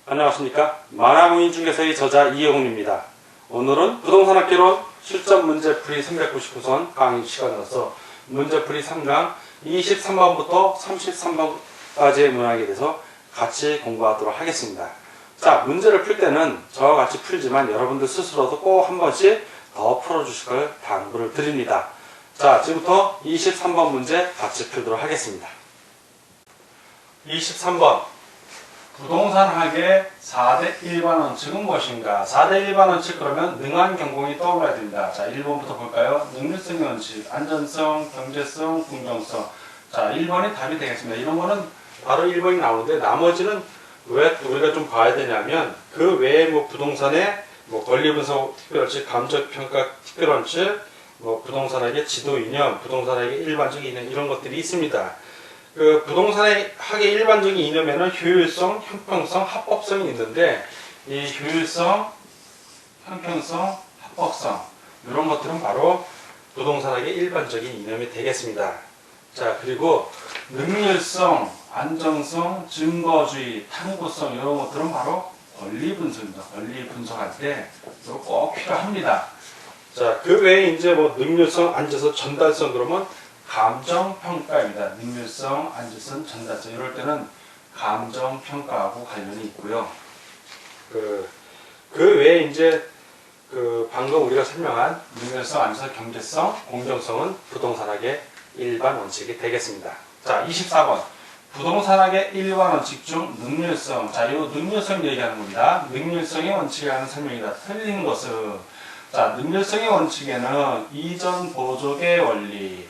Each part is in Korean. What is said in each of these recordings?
안녕하십니까. 만화무인중개서의 저자 이영훈입니다. 오늘은 부동산학개론 실전문제 풀이 399선 강의 시간으로서 문제풀이 3강 23번부터 33번까지의 문항에 대해서 같이 공부하도록 하겠습니다. 자, 문제를 풀 때는 저와 같이 풀지만 여러분들 스스로도 꼭 한 번씩 더 풀어주실 걸 당부를 드립니다. 자, 지금부터 23번 문제 같이 풀도록 하겠습니다. 23번 부동산학의 4대 일반 원칙은 무엇인가? 4대 일반 원칙 그러면 능한 경공이 떠올라야 됩니다. 자, 1번부터 볼까요? 능률성의 원칙, 안전성, 경제성, 공정성. 자, 1번이 답이 되겠습니다. 이런 거는 바로 1번이 나오는데 나머지는 왜 우리가 좀 봐야 되냐면 그 외에 뭐 부동산의 뭐 권리분석 특별원칙, 감정평가 특별원칙, 뭐 부동산학의 지도 이념, 부동산학의 일반적인 이념 이런 것들이 있습니다. 그 부동산의 학의 일반적인 이념에는 효율성, 형평성, 합법성이 있는데 이 효율성, 형평성, 합법성 이런 것들은 바로 부동산학의 일반적인 이념이 되겠습니다. 자, 그리고 능률성, 안정성, 증거주의, 탐구성 이런 것들은 바로 권리 분석입니다. 권리 분석할 때 이거 꼭 필요합니다. 자, 그 외에 이제 뭐 능률성, 안전성, 전달성 그러면 감정평가입니다. 능률성, 안전성, 전달성 이럴 때는 감정평가하고 관련이 있고요. 그 외에 이제 방금 우리가 설명한 능률성, 안전성, 경제성, 공정성은 부동산학의 일반 원칙이 되겠습니다. 자, 24번. 부동산학의 일반 원칙 중 능률성. 자, 이 능률성 얘기하는 겁니다. 능률성의 원칙이라는 설명이다. 틀린 것은. 자, 능률성의 원칙에는 이전 보족의 원리,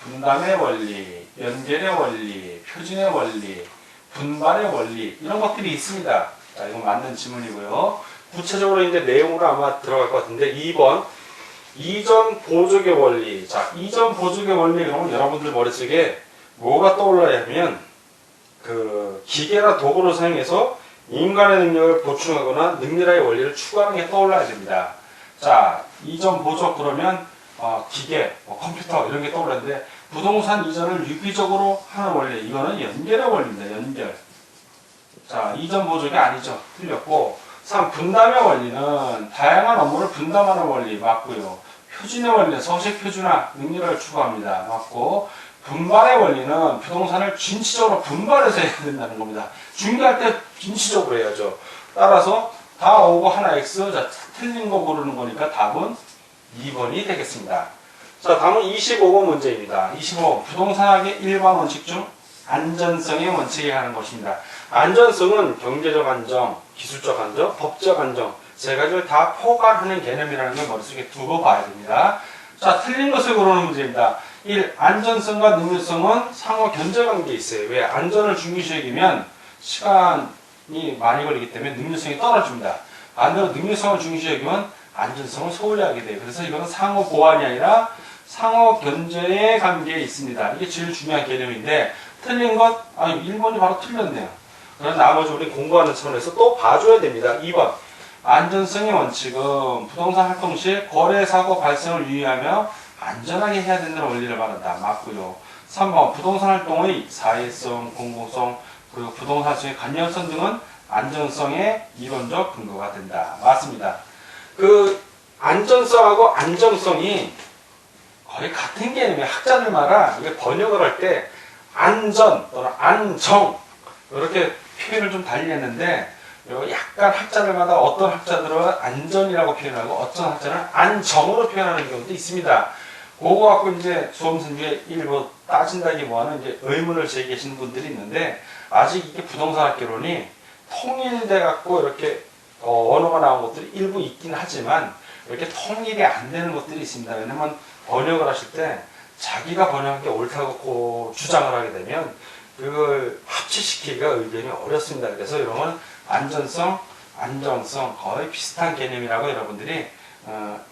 분담의 원리, 연결의 원리, 표준의 원리, 분발의 원리 이런 것들이 있습니다. 자, 이건 맞는 지문이고요. 구체적으로 이제 내용으로 아마 들어갈 것 같은데 2번 이전 보족의 원리. 자, 이전 보족의 원리 그러면 여러분들 머릿속에 뭐가 떠올라야 하면 그 기계나 도구를 사용해서 인간의 능력을 보충하거나 능률화의 원리를 추구하는 게 떠올라야 됩니다. 자, 이전 보족 그러면 기계, 컴퓨터 이런 게 떠올랐는데 부동산 이전을 유기적으로 하는 원리 이거는 연결의 원리입니다. 연결. 자, 이전 보족이 아니죠. 틀렸고 3. 분담의 원리는 다양한 업무를 분담하는 원리 맞고요. 표준의 원리는 서식 표준화, 능률을 추구합니다. 맞고 분발의 원리는 부동산을 진취적으로 분발해서 해야 된다는 겁니다. 중개할 때 진취적으로 해야죠. 따라서 다 오고 하나 X, 자, 틀린 거 고르는 거니까 답은 2번이 되겠습니다. 자, 다음은 25번 문제입니다. 25번 부동산학의 일반 원칙 중 안전성의 원칙에 관한 것입니다. 안전성은 경제적 안정, 기술적 안정, 법적 안정 세 가지를 다 포괄하는 개념이라는 걸 머릿속에 두고 봐야 됩니다. 자, 틀린 것을 고르는 문제입니다. 1. 안전성과 능률성은 상호 견제관계에 있어요. 왜? 안전을 중요시 여기면 시간이 많이 걸리기 때문에 능률성이 떨어집니다. 반대로 능률성을 중요시 여기면 안전성을 소홀히 하게 돼요. 그래서 이거는 상호 보완이 아니라 상호 견제의 관계에 있습니다. 이게 제일 중요한 개념인데 틀린 것, 1번이 바로 틀렸네요. 그래서 나머지 우리 공부하는 차원에서 또 봐줘야 됩니다. 2번 안전성의 원칙은 부동산 활동 시 거래사고 발생을 유의하며 안전하게 해야 된다는 원리를 말한다. 맞고요. 3번 부동산 활동의 사회성, 공공성, 그리고 부동산 시의 관련성 등은 안전성의 이론적 근거가 된다. 맞습니다. 그 안전성하고 안정성이 거의 같은 개념이에요. 학자들마다 이게 번역을 할 때 안전 또는 안정 이렇게 표현을 좀 달리 했는데 약간 학자들마다 어떤 학자들은 안전이라고 표현하고 어떤 학자는 안정으로 표현하는 경우도 있습니다. 그거 갖고 이제 수험생 중에 일부 따진다기보다는 이제 의문을 제기하시는 분들이 있는데 아직 이게 부동산학개론이 통일돼 갖고 이렇게 언어가 나온 것들이 일부 있긴 하지만 이렇게 통일이 안 되는 것들이 있습니다. 왜냐면 번역을 하실 때 자기가 번역한 게 옳다고 주장을 하게 되면 그걸 합치시키기가 의견이 어렵습니다. 그래서 이런 건 안전성, 안정성 거의 비슷한 개념이라고 여러분들이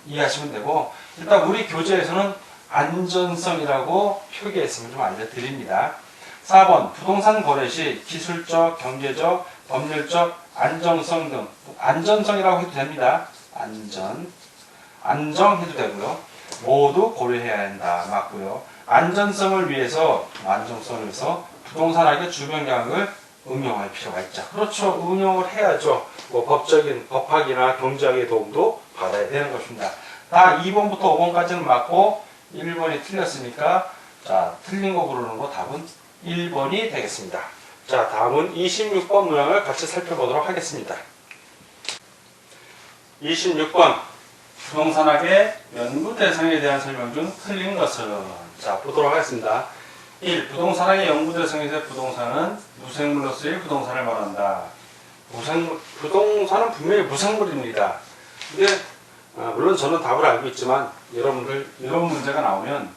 이해하시면 되고 일단 우리 교재에서는 안전성이라고 표기했음을 좀 알려드립니다. 4번 부동산 거래 시 기술적, 경제적, 법률적, 안정성 등 안전성이라고 해도 됩니다. 안정해도 되고요. 모두 고려해야 한다. 맞고요. 안전성을 위해서 부동산학의 주변 경영을 응용할 필요가 있죠. 그렇죠. 응용을 해야죠. 뭐 법적인 법학이나 경제학의 도움도 받아야 되는 것입니다. 다 2번부터 5번까지는 맞고 1번이 틀렸으니까 자, 틀린 거 고르는 거 답은 1번이 되겠습니다. 자, 다음은 26번 문항을 같이 살펴보도록 하겠습니다. 26번 부동산학의 연구 대상에 대한 설명 중 틀린 것은 자, 보도록 하겠습니다. 1. 부동산학의 연구 대상에서 부동산은 무생물로서의 부동산을 말한다. 부동산은 분명히 무생물입니다. 근데 물론 저는 답을 알고 있지만 여러분들 이런 문제가 나오면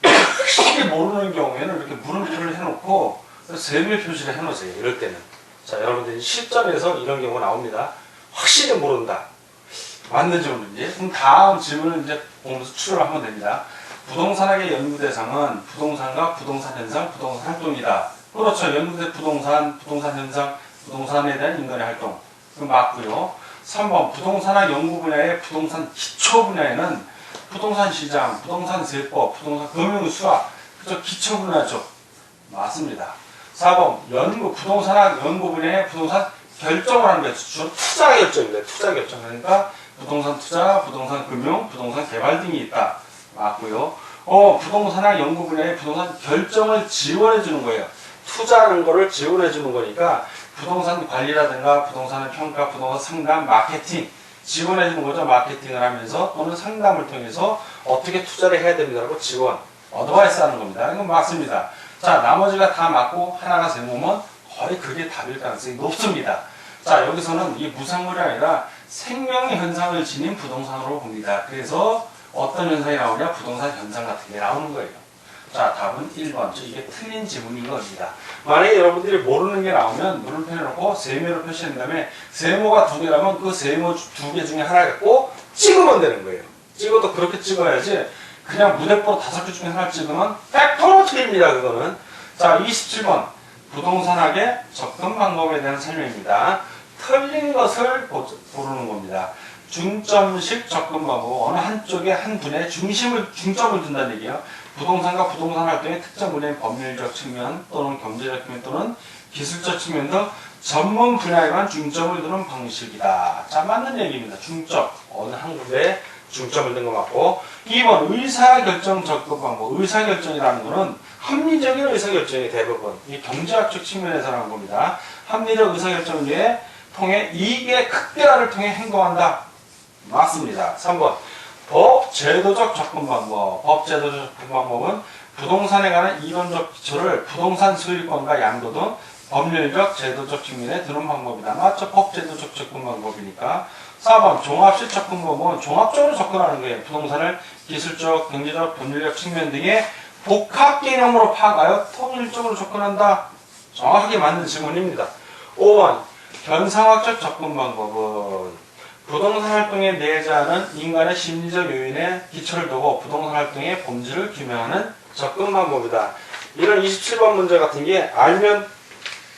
확실히 모르는 경우에는 이렇게 물음표를 해놓고 세밀 표시를 해놓으세요. 이럴 때는. 자, 여러분들 실전에서 이런 경우가 나옵니다. 확실히 모른다. 맞는지 모르는지. 그럼 다음 질문을 이제 보면서 추론을 하면 됩니다. 부동산학의 연구 대상은 부동산과 부동산 현상, 부동산 활동이다. 그렇죠. 연구대 부동산, 부동산 현상, 부동산에 대한 인간의 활동. 그 맞고요. 3번 부동산학 연구 분야의 부동산 기초 분야에는 부동산 시장, 부동산 세법, 부동산 금융 수학, 그죠? 기초 분야죠. 맞습니다. 4번 부동산학 연구 분야의 부동산 결정을 하는 게 주로 투자 결정입니다. 투자 결정. 그러니까 부동산 투자, 부동산 금융, 부동산 개발 등이 있다. 맞고요. 부동산학 연구 분야의 부동산 결정을 지원해 주는 거예요. 투자하는 거를 지원해 주는 거니까 부동산 관리라든가 부동산의 평가, 부동산 상담, 마케팅 지원해 주는 거죠. 마케팅을 하면서 또는 상담을 통해서 어떻게 투자를 해야 됩니다라고 지원, 어드바이스 하는 겁니다. 이건 맞습니다. 자, 나머지가 다 맞고 하나가 세모면 거의 그게 답일 가능성이 높습니다. 자, 여기서는 이 무생물이 아니라 생명의 현상을 지닌 부동산으로 봅니다. 그래서 어떤 현상이 나오냐? 부동산 현상 같은 게 나오는 거예요. 자, 답은 1번. 이게 틀린 지문인 겁니다. 만약에 여러분들이 모르는 게 나오면 물음표 해놓고 세모로 표시한 다음에 세모가 2개라면 그 세모 2개 중에 하나 갖고 찍으면 되는 거예요. 찍어도 그렇게 찍어야지 그냥 무대뽀로 5개 중에 하나 찍으면 100% 틀립니다. 그거는. 자, 27번. 부동산학의 접근 방법에 대한 설명입니다. 틀린 것을 고르는 겁니다. 중점식 접근 방법, 어느 한쪽에 한 분야에 중점을 둔다는 얘기예요. 부동산과 부동산 활동의 특정 분야의 법률적 측면 또는 경제적 측면 또는 기술적 측면 등 전문 분야에 관한 중점을 두는 방식이다. 자, 맞는 얘기입니다. 중점, 어느 한 군데에 중점을 둔 거 맞고. 2번 의사결정 접근 방법. 의사결정이라는 거는 합리적인 의사결정이 대부분 이 경제학적 측면에서 나온 겁니다. 합리적 의사결정을 통해 이익의 극대화를 통해 행동한다. 맞습니다. 3번 법 제도적 접근 방법. 법 제도적 접근 방법은 부동산에 관한 이론적 기초를 부동산 소유권과 양도 등 법률적 제도적 측면에 두는 방법이다. 맞죠? 법 제도적 접근 방법이니까. 4번 종합식 접근 방법은 종합적으로 접근하는 거예요. 부동산을 기술적, 경제적, 법률적 측면 등의 복합 개념으로 파악하여 통일적으로 접근한다. 정확하게 맞는 질문입니다. 5번 현상학적 접근 방법은 부동산 활동에 내재하는 인간의 심리적 요인에 기초를 두고 부동산 활동의 본질을 규명하는 접근 방법이다. 이런 27번 문제 같은 게 알면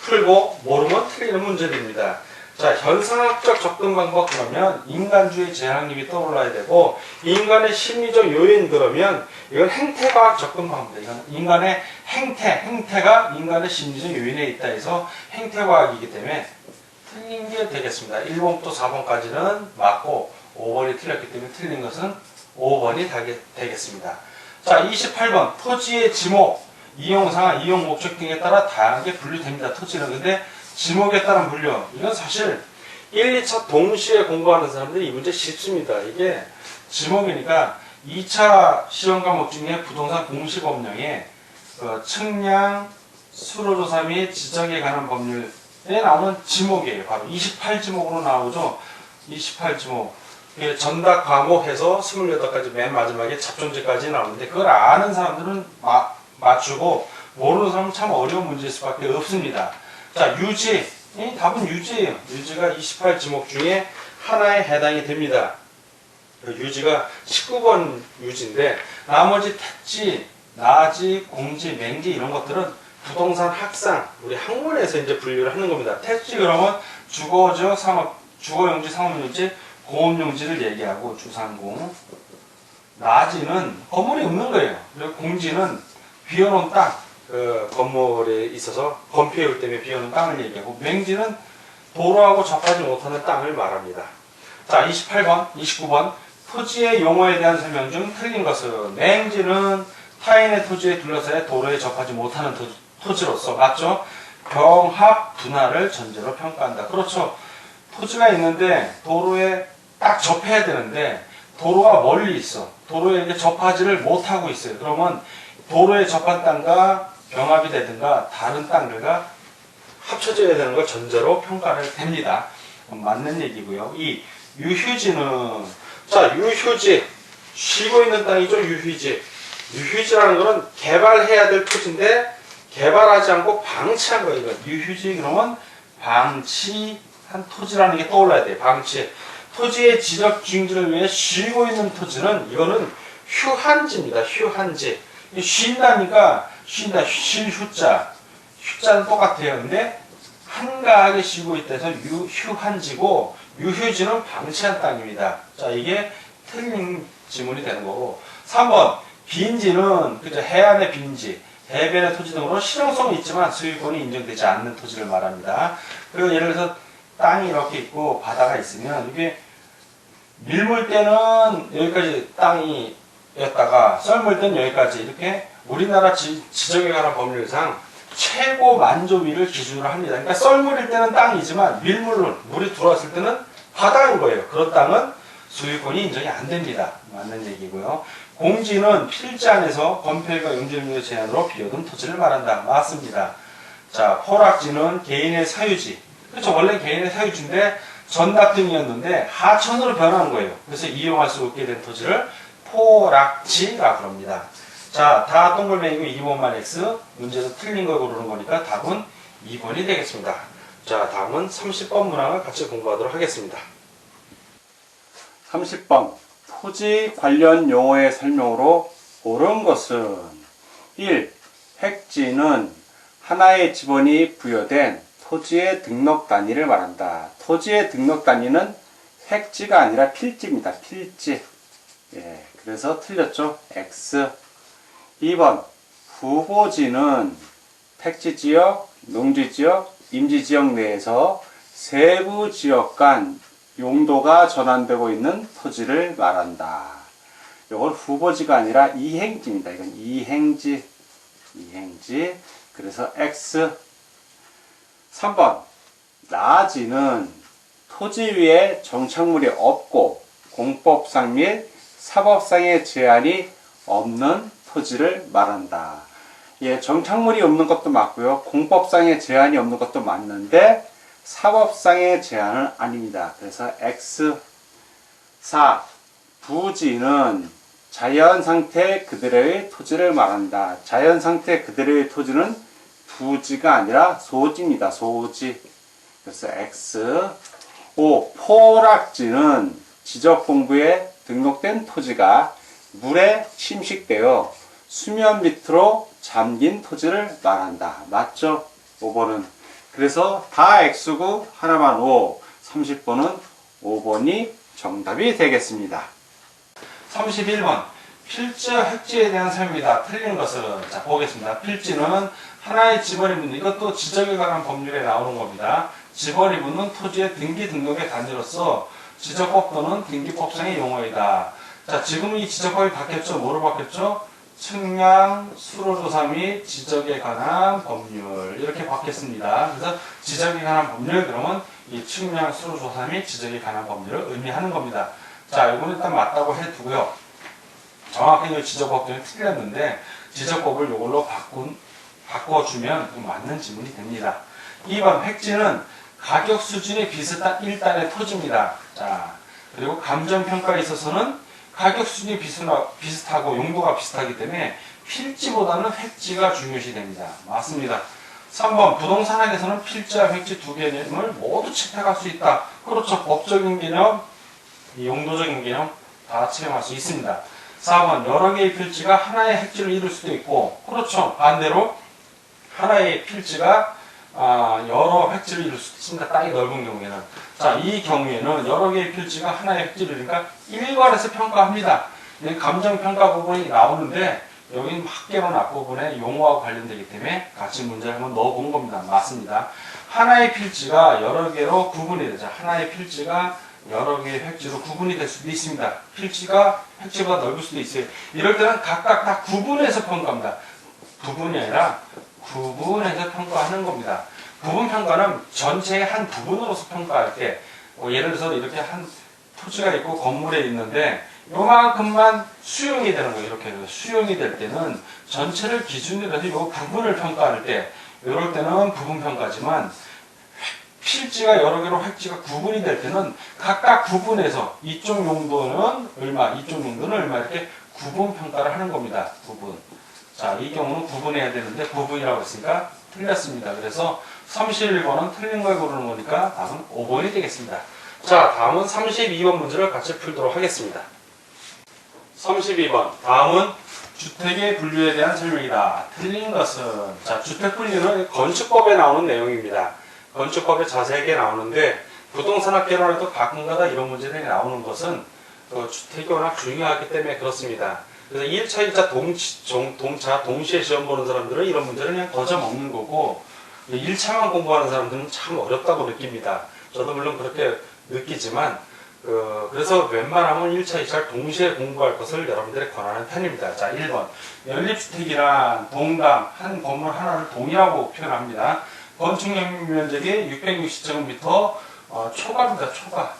풀고 모르면 틀리는 문제들입니다. 자, 현상학적 접근 방법 그러면 인간주의 재앙력이 떠올라야 되고 인간의 심리적 요인 그러면 이건 행태과학 접근 방법입니다. 이건 인간의 행태가 인간의 심리적 요인에 있다 해서 행태과학이기 때문에 틀린 게 되겠습니다. 1번부터 4번까지는 맞고 5번이 틀렸기 때문에 틀린 것은 5번이 되겠습니다. 자, 28번 토지의 지목, 이용상황, 이용 목적 등에 따라 다양하게 분류됩니다. 토지는. 근데 지목에 따른 분류, 이건 사실 1, 2차 동시에 공부하는 사람들이 이 문제 쉽습니다. 이게 지목이니까 2차 시험 과목 중에 부동산 공시법령에 측량, 수로조사 및 지적에 관한 법률 나오는 지목이에요. 바로 28지목으로 나오죠. 28지목. 전답 과목해서 28가지 맨 마지막에 잡존재까지 나오는데 그걸 아는 사람들은 맞추고 모르는 사람은 참 어려운 문제일 수밖에 없습니다. 자, 유지. 답은 유지예요. 유지가 28지목 중에 하나에 해당이 됩니다. 유지가 19번 유지인데 나머지 택지, 나지, 공지, 맹지 이런 것들은 부동산 학상, 우리 학문에서 이제 분류를 하는 겁니다. 택지 그러면 주거지, 주거용지, 상업용지, 공업용지를 얘기하고 주상공. 나지는 건물이 없는 거예요. 그리고 공지는 비어놓은 땅, 그 건물에 있어서 건폐율 때문에 비어놓은 땅을 얘기하고, 맹지는 도로하고 접하지 못하는 땅을 말합니다. 자, 28번, 29번. 토지의 용어에 대한 설명 중 틀린 것은, 맹지는 타인의 토지에 둘러싸여 도로에 접하지 못하는 토지로서, 맞죠? 병합 분할을 전제로 평가한다. 그렇죠. 토지가 있는데 도로에 딱 접해야 되는데 도로가 멀리 있어. 도로에 이제 접하지를 못하고 있어요. 그러면 도로에 접한 땅과 병합이 되든가 다른 땅들과 합쳐져야 되는 걸 전제로 평가를 됩니다. 맞는 얘기고요. 이 유휴지는, 자, 유휴지, 쉬고 있는 땅이죠. 유휴지. 유휴지라는 거는 개발해야 될 토지인데 개발하지 않고 방치한 거예요. 이건 유휴지. 그러면 방치한 토지라는 게 떠올라야 돼요. 방치. 토지의 지적 중지를 위해 쉬고 있는 토지는, 이거는 휴한지입니다. 휴한지. 쉰다니까, 쉰다, 쉴 휴자. 휴자는 똑같아요. 근데 한가하게 쉬고 있다 해서 휴한지고, 유휴지는 방치한 땅입니다. 자, 이게 틀린 지문이 되는 거고. 3번, 빈지는, 그죠, 해안의 빈지, 해변의 토지 등으로 실용성이 있지만 소유권이 인정되지 않는 토지를 말합니다. 그리고 예를 들어서 땅이 이렇게 있고 바다가 있으면, 이게 밀물 때는 여기까지 땅이었다가 썰물 때는 여기까지, 이렇게 우리나라 지적에 관한 법률상 최고 만조위를 기준으로 합니다. 그러니까 썰물일 때는 땅이지만 밀물로 물이 들어왔을 때는 바다인 거예요. 그런 땅은 소유권이 인정이 안 됩니다. 맞는 얘기고요. 공지는 필지 안에서 건폐율과 용적률의 제한으로 비어둔 토지를 말한다. 맞습니다. 자, 포락지는 개인의 사유지. 그렇죠. 원래 개인의 사유지인데 전답등이었는데 하천으로 변한 거예요. 그래서 이용할 수 없게 된 토지를 포락지라고 합니다. 자, 다 동글뱅이고 2번만 X. 문제에서 틀린 걸 고르는 거니까 답은 2번이 되겠습니다. 자, 다음은 30번 문항을 같이 공부하도록 하겠습니다. 30번. 토지 관련 용어의 설명으로 옳은 것은 1. 획지는 하나의 지번이 부여된 토지의 등록 단위를 말한다. 토지의 등록 단위는 획지가 아니라 필지입니다. 필지. 예, 그래서 틀렸죠. X. 2번. 후보지는 택지지역, 농지지역, 임지지역 내에서 세부 지역 간 용도가 전환되고 있는 토지를 말한다. 이건 후보지가 아니라 이행지입니다. 이건 이행지. 이행지. 그래서 X. 3번. 나지는 토지 위에 정착물이 없고 공법상 및 사법상의 제한이 없는 토지를 말한다. 예, 정착물이 없는 것도 맞고요. 공법상의 제한이 없는 것도 맞는데 사법상의 제한은 아닙니다. 그래서 X. 4. 부지는 자연상태 그대로의 토지를 말한다. 자연상태 그대로의 토지는 부지가 아니라 소지입니다. 소지. 그래서 X. 5. 포락지는 지적공부에 등록된 토지가 물에 침식되어 수면 밑으로 잠긴 토지를 말한다. 맞죠? 5번은. 그래서 다 X고 하나만 O. 30번은 5번이 정답이 되겠습니다. 31번. 필지와 획지에 대한 설명이다. 틀린 것은, 자, 보겠습니다. 필지는 하나의 지번이 붙는, 이것도 지적에 관한 법률에 나오는 겁니다. 지번이 붙는 토지의 등기 등록의 단위로서 지적법 또는 등기법상의 용어이다. 자, 지금 이 지적법이 바뀌었죠? 뭐로 바뀌었죠? 측량, 수로조사 및 지적에 관한 법률, 이렇게 바뀌었습니다. 그래서 지적에 관한 법률, 그러면 이 측량, 수로조사 및 지적에 관한 법률을 의미하는 겁니다. 자, 이거는 일단 맞다고 해두고요. 정확히 지적법 때문에 틀렸는데 지적법을 이걸로 바꿔주면 맞는 지문이 됩니다. 2번. 획지는 가격 수준이 비슷한 일단의 토지입니다. 자, 그리고 감정평가에 있어서는 가격 수준이 비슷하고 용도가 비슷하기 때문에 필지보다는 획지가 중요시 됩니다. 맞습니다. 3번. 부동산학에서는 필지와 획지 두 개념을 모두 채택할 수 있다. 그렇죠. 법적인 개념, 용도적인 개념 다 채용할 수 있습니다. 4번. 여러 개의 필지가 하나의 획지를 이룰 수도 있고, 그렇죠. 반대로 하나의 필지가 여러 획지를 이룰 수도 있습니다. 땅이 넓은 경우에는. 자, 이 경우에는 여러 개의 필지가 하나의 획지를 이루니까 일괄해서 평가합니다. 감정평가 부분이 나오는데 여기 학계론 앞부분에 용어와 관련되기 때문에 같이 문제를 한번 넣어본 겁니다. 맞습니다. 하나의 필지가 여러 개로 구분이 되죠. 하나의 필지가 여러 개의 획지로 구분이 될 수도 있습니다. 필지가 획지보다 넓을 수도 있어요. 이럴 때는 각각 다 구분해서 평가합니다. 부분이 아니라 구분해서 평가하는 겁니다. 부분 평가는 전체의 한 부분으로서 평가할 때 예를 들어서 이렇게 한 토지가 있고 건물에 있는데 요만큼만 수용이 되는 거예요. 이렇게 수용이 될 때는 전체를 기준으로 해서 요 부분을 평가할 때 이럴 때는 부분 평가지만 필지가 여러 개로 획지가 구분이 될 때는 각각 구분해서 이쪽 용도는 얼마, 이쪽 용도는 얼마 이렇게 구분 평가를 하는 겁니다. 구분. 자, 이 경우는 구분해야 되는데 구분이라고 했으니까 틀렸습니다. 그래서 31번은 틀린 걸 고르는 거니까 답은 5번이 되겠습니다. 자, 다음은 32번 문제를 같이 풀도록 하겠습니다. 32번. 다음은 주택의 분류에 대한 설명이다. 틀린 것은 자, 주택 분류는 건축법에 나오는 내용입니다. 건축법에 자세하게 나오는데 부동산학개론에도 가끔가다 이런 문제들이 나오는 것은 주택이 워낙 중요하기 때문에 그렇습니다. 그래서 1차, 2차 동시에 시험 보는 사람들은 이런 문제를 그냥 거저 먹는 거고 1차만 공부하는 사람들은 참 어렵다고 느낍니다. 저도 물론 그렇게 느끼지만 그래서 웬만하면 1차, 2차를 동시에 공부할 것을 여러분들이 권하는 편입니다. 자, 1번. 연립주택이란 동당, 한 건물 하나를 동이라고 표현합니다. 건축 면적이 660제곱미터 초과입니다. 초과.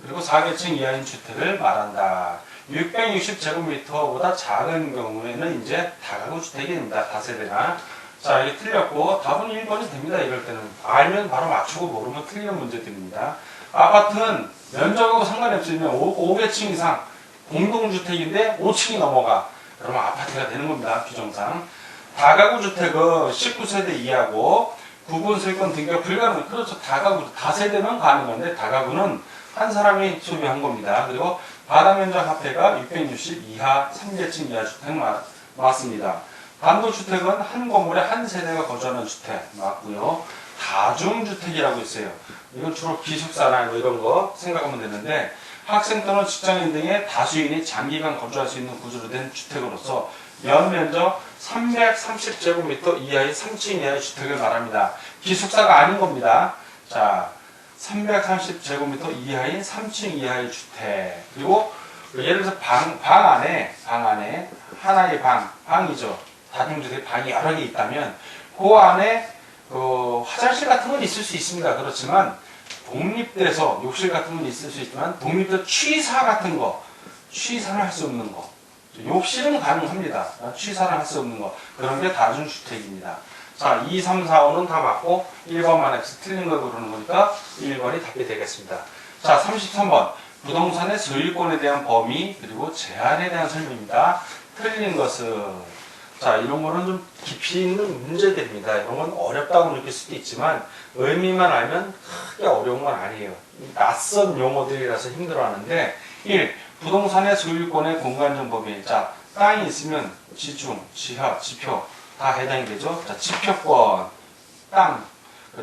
그리고 4계층 이하인 주택을 말한다. 660제곱미터보다 작은 경우에는 이제 다가구 주택입니다. 다세대나. 자, 이게 틀렸고 답은 1번이 됩니다. 이럴 때는. 알면 바로 맞추고 모르면 틀리는 문제들입니다. 아파트는 면적하고 상관이 없으면 5계층 이상 공동주택인데 5층이 넘어가. 그러면 아파트가 되는 겁니다. 규정상. 다가구 주택은 19세대 이하고 구분세권 등기가 불가능. 그렇죠. 다가구, 다세대는 가능한데 다가구는 한 사람이 소유한 겁니다. 그리고 바닥면적 합계가 660 이하 3계층 이하 주택 맞습니다. 단독주택은 한 건물에 한 세대가 거주하는 주택 맞고요. 다중주택이라고 있어요. 이건 주로 기숙사나 뭐 이런 거 생각하면 되는데 학생 또는 직장인 등의 다수인이 장기간 거주할 수 있는 구조로 된 주택으로서 연면적 330제곱미터 이하의 3층 이하의 주택을 말합니다. 기숙사가 아닌 겁니다. 자, 330제곱미터 이하인 3층 이하의 주택. 그리고 예를 들어서 방 안에 하나의 방이죠. 다중주택 방이 여러 개 있다면 그 안에 화장실 같은 건 있을 수 있습니다. 그렇지만 독립돼서 욕실 같은 건 있을 수 있지만 독립돼서 취사 같은 거, 취사를 할 수 없는 거. 욕실은 가능합니다. 취사를 할 수 없는 거. 그런 게 다중주택입니다. 자, 2, 3, 4, 5는 다 맞고 1번만 X 틀린 걸 고르는 거니까 1번이 답이 되겠습니다. 자, 33번. 부동산의 소유권에 대한 범위 그리고 제한에 대한 설명입니다. 틀린 것은 자, 이런 거는 좀 깊이 있는 문제들입니다. 이런 건 어렵다고 느낄 수도 있지만 의미만 알면 크게 어려운 건 아니에요. 낯선 용어들이라서 힘들어하는데 1. 부동산의 소유권의 공간적 범위. 자, 땅이 있으면 지중, 지하, 지표 다 해당이 되죠. 자, 지표권, 땅,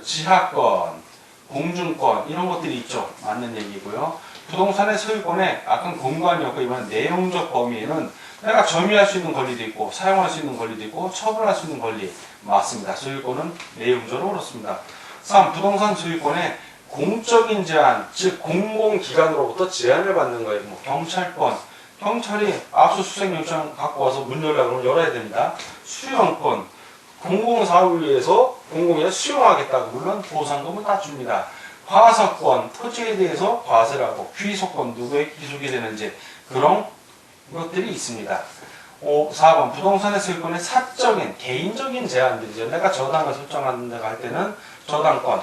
지하권, 공중권 이런 것들이 있죠. 맞는 얘기고요. 부동산의 소유권에 아까 공간이었고 이번 내용적 범위에는 내가 점유할 수 있는 권리도 있고 사용할 수 있는 권리도 있고 처분할 수 있는 권리 맞습니다. 소유권은 내용적으로 그렇습니다. 3. 부동산 소유권에 공적인 제한, 즉 공공기관으로부터 제한을 받는 거예요. 뭐 경찰권, 경찰이 압수수색 영장 갖고 와서 문 열라고 하면 열어야 됩니다. 수용권, 공공사업을 위해서 공공에 수용하겠다고 물론 보상금은 다 줍니다. 과서권, 토지에 대해서 과세를 하고 귀소권, 누구의 귀속이 되는지 그런 것들이 있습니다. 4번 부동산의 소유권의 사적인 개인적인 제한들이죠. 내가 저당을 설정한다고 할 때는 저당권,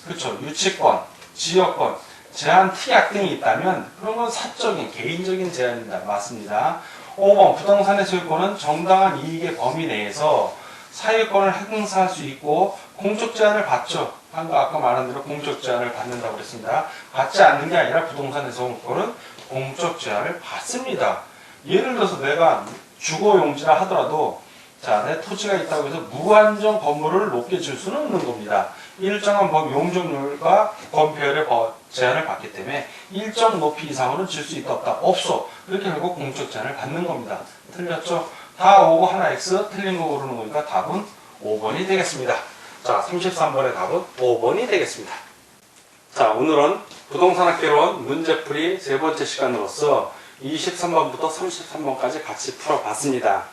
그렇죠. 유치권, 지역권, 제한 특약 등이 있다면 그런 건 사적인 개인적인 제한입니다. 맞습니다. 5번 부동산의 소유권은 정당한 이익의 범위 내에서 사유권을 행사할 수 있고 공적 제한을 받죠. 아까 말한 대로 공적 제한을 받는다고 그랬습니다. 받지 않는 게 아니라 부동산의 소유권은 공적 제한을 받습니다. 예를 들어서 내가 주거용지라 하더라도 자, 내 토지가 있다고 해서 무한정 건물을 높게 질 수는 없는 겁니다. 일정한 용적률과 건폐율의 제한을 받기 때문에 일정 높이 이상으로는 질 수 있다 없다 없어. 그렇게 결국 공적 제한을 받는 겁니다. 틀렸죠? 다 오고 하나 X 틀린 거 고르는 거니까 답은 5번이 되겠습니다. 자, 33번의 답은 5번이 되겠습니다. 자, 오늘은 부동산학개론 문제풀이 세 번째 시간으로서 23번부터 33번까지 같이 풀어봤습니다.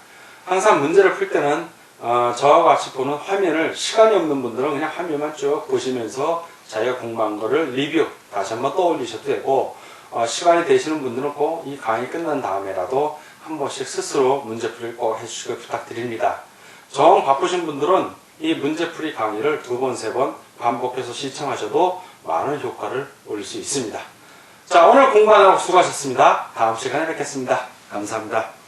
항상 문제를 풀 때는 저와 같이 보는 화면을 시간이 없는 분들은 그냥 화면만 쭉 보시면서 자기가 공부한 거를 리뷰 다시 한번 떠올리셔도 되고 시간이 되시는 분들은 꼭 이 강의 끝난 다음에라도 한 번씩 스스로 문제풀이를 꼭 해주시길 부탁드립니다. 정 바쁘신 분들은 이 문제풀이 강의를 2번, 3번 반복해서 시청하셔도 많은 효과를 올릴 수 있습니다. 자, 오늘 공부하느라고 수고하셨습니다. 다음 시간에 뵙겠습니다. 감사합니다.